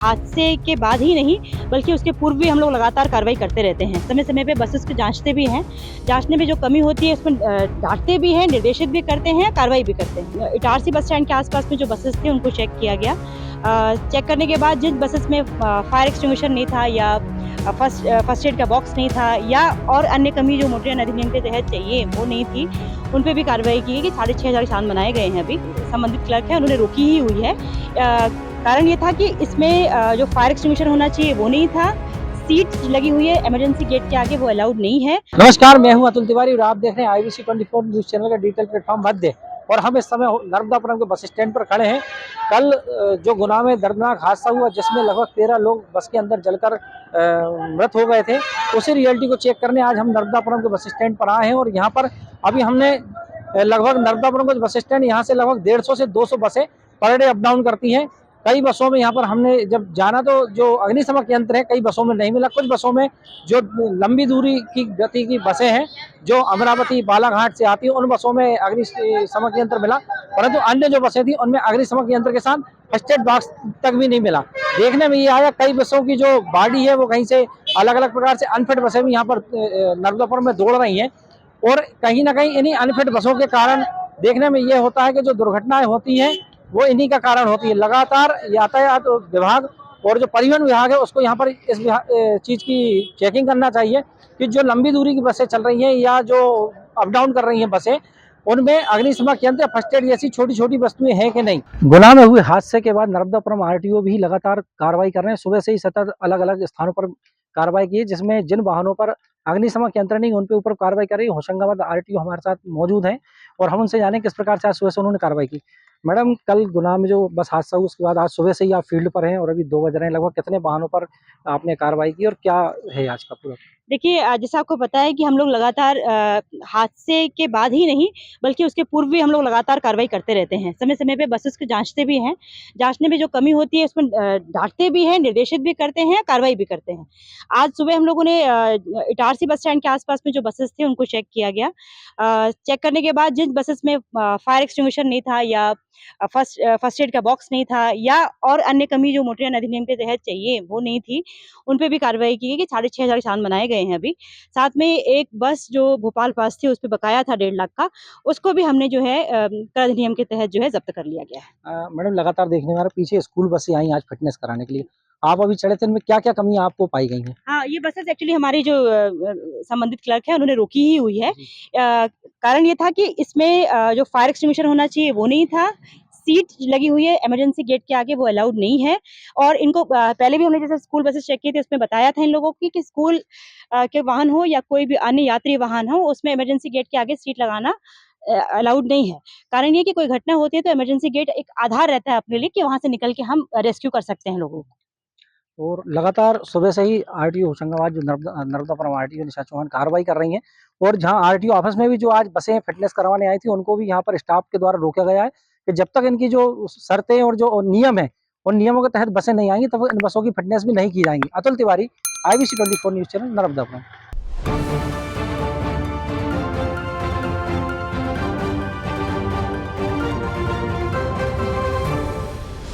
हादसे के बाद ही नहीं, बल्कि उसके पूर्व भी हम लोग लगातार कार्रवाई करते रहते हैं। समय-समय पे बसेस को जाँचते भी हैं। जाँचने में जो कमी होती है उसमें डाँटते भी हैं, निर्देशित भी करते हैं, कार्रवाई भी करते हैं। इटारसी बस स्टैंड के आस-पास में जो बसेस थे उनको चेक किया गया। चेक करने के बाद जिन बसेस में फायर एक्सटिंग्विशर नहीं था या फर्स्ट एड का बॉक्स नहीं था या और अन्य कमी जो मोटर यान अधिनियम के तहत चाहिए वो नहीं थी, उन पे भी कार्रवाई की है कि 6,500 चालान बनाए गए हैं अभी। संबंधित क्लर्क है उन्होंने रोकी ही हुई है। कारण ये था कि इसमें जो फायर एक्सटिंग्विशर होना चाहिए वो नहीं था, सीट लगी हुई है इमरजेंसी गेट के आगे, वो अलाउड नहीं है। नमस्कार, मैं हूं अतुल तिवारी और आप देख रहे हैं IBC 24 न्यूज चैनल का डिजिटल प्लेटफॉर्म मध्य। और हम इस समय नर्मदापुरम के बस स्टैंड पर खड़े हैं। कल जो गुना में दर्दनाक हादसा हुआ जिसमें लगभग 13 लोग बस के अंदर जलकर मृत हो गए थे, उसी रियलिटी को चेक करने आज हम नर्मदापुरम के बस स्टैंड पर आए हैं। और यहाँ पर अभी हमने लगभग नर्मदापुरम का बस स्टैंड, यहाँ से लगभग 150 से 200 बसें पर डे अप डाउन करती हैं। कई बसों में यहाँ पर हमने जब जाना तो जो अग्निशमक यंत्र है कई बसों में नहीं मिला। कुछ बसों में जो लंबी दूरी की गति की बसें हैं जो अमरावती बालाघाट से आती है उन बसों में अग्निशमक यंत्र मिला, परंतु अन्य जो बसें थी उनमें अग्निशमक यंत्र के साथ फर्स्ट एड बॉक्स तक भी नहीं मिला। देखने में ये आया कई बसों की जो बॉडी है वो कहीं से अलग अलग प्रकार से अनफिट बसें भी यहाँ पर नर्मदापुरम में दौड़ रही हैं। और कहीं ना कहीं इन्हीं अनफिट बसों के कारण देखने में ये होता है कि जो दुर्घटनाएं होती हैं वो इन्हीं का कारण होती है। लगातार यातायात विभाग और जो परिवहन विभाग है उसको यहाँ पर इस चीज़ की चेकिंग करना चाहिए कि जो लंबी दूरी की बसें चल रही हैं या जो अप डाउन कर रही हैं बसें, उनमें अग्निशमक यंत्र फर्स्ट एड जैसी छोटी छोटी वस्तुएं हैं कि नहीं। गुना में हुए हादसे के बाद नर्मदापुरम RTO भी लगातार कार्रवाई कर रहे हैं। सुबह से ही सतत अलग अलग स्थानों पर कार्रवाई की है, जिसमें जिन वाहनों पर अग्निशमक यंत्र नहीं उन पे ऊपर कार्रवाई कर रही है। होशंगाबाद RTO हमारे साथ मौजूद है और हम उनसे जाने किस प्रकार से आज सुबह से उन्होंने कार्रवाई की। मैडम, कल गुना में जो बस हादसा हुआ उसके बाद आज सुबह से ही आप फील्ड पर हैं और अभी 2 बज रहे हैं, लगभग कितने वाहनों पर आपने कार्रवाई की और क्या है आज का पूरा? देखिए जैसा आपको पता है कि हम लोग लगातार हादसे के बाद ही नहीं, बल्कि उसके पूर्व भी हम लोग लगातार कार्रवाई करते रहते हैं। समय-समय पे बसेस को जाँचते भी हैं। जाँचने में जो कमी होती है उसमें डाँटते भी हैं, निर्देशित भी करते हैं, कार्रवाई भी करते हैं। आज सुबह हम लोगों ने इटारसी बस स्टैंड के आस-पास में जो बसेस थे उनको चेक किया गया। चेक करने के बाद जिन बसेस में फायर एक्सटिंग्विशर नहीं था या फर्स्ट एड का बॉक्स नहीं था या और अन्य कमी जो मोटर यान अधिनियम के तहत चाहिए वो नहीं थी, उन पे भी कार्रवाई की है कि 6,500 चालान बनाए गए हैं अभी। साथ में एक बस जो भोपाल पास थी, उसपे बकाया था 1.5 लाख का, उसको भी हमने जो है कर अधिनियम के तहत जो है ज़ब्त कर लिया गया है। मैडम, लगातार देखने में आ रहा है पीछे स्कूल बसें आई आज फिटनेस कराने के लिए। आप अभी चढ़े थे, इनमें क्या-क्या कमियाँ आपको पाई गई हैं? हाँ, ये बसेस एक्चुअली हमारी जो संबंधित क्लर्क है, उन्होंने रोकी ही हुई है। कारण ये था कि इसमें जो फायर एक्सटिंग्विशर होना चाहिए, वो नहीं था। सीट लगी हुई है इमरजेंसी गेट के आगे, वो अलाउड नहीं है। और इनको पहले भी हमने जैसे स्कूल बसेस चेक किए थे, उसमें बताया था इन लोगों को कि स्कूल के वाहन हो या कोई भी अन्य यात्री वाहन हो, उसमें इमरजेंसी गेट के आगे सीट लगाना अलाउड नहीं है। कारण ये कि कोई घटना होती है, तो इमरजेंसी गेट एक आधार रहता है अपने लिए कि वहाँ से निकल के हम रेस्क्यू कर सकते हैं लोगों को। और लगातार सुबह से ही RTO होशंगाबाद जो नर्मदापुरम RTO निशा चौहान कार्रवाई कर रही हैं। और जहां RTO ऑफिस में भी जो आज बसें फिटनेस करवाने आई थी उनको भी यहाँ पर स्टाफ के द्वारा रोका गया है कि जब तक इनकी जो शर्तें और जो नियम है उन नियमों के तहत बसें नहीं आएंगी तब इन बसों की फिटनेस भी नहीं की जाएंगी। Atul Tiwari, IBC 24 news channel, Narmadapuram.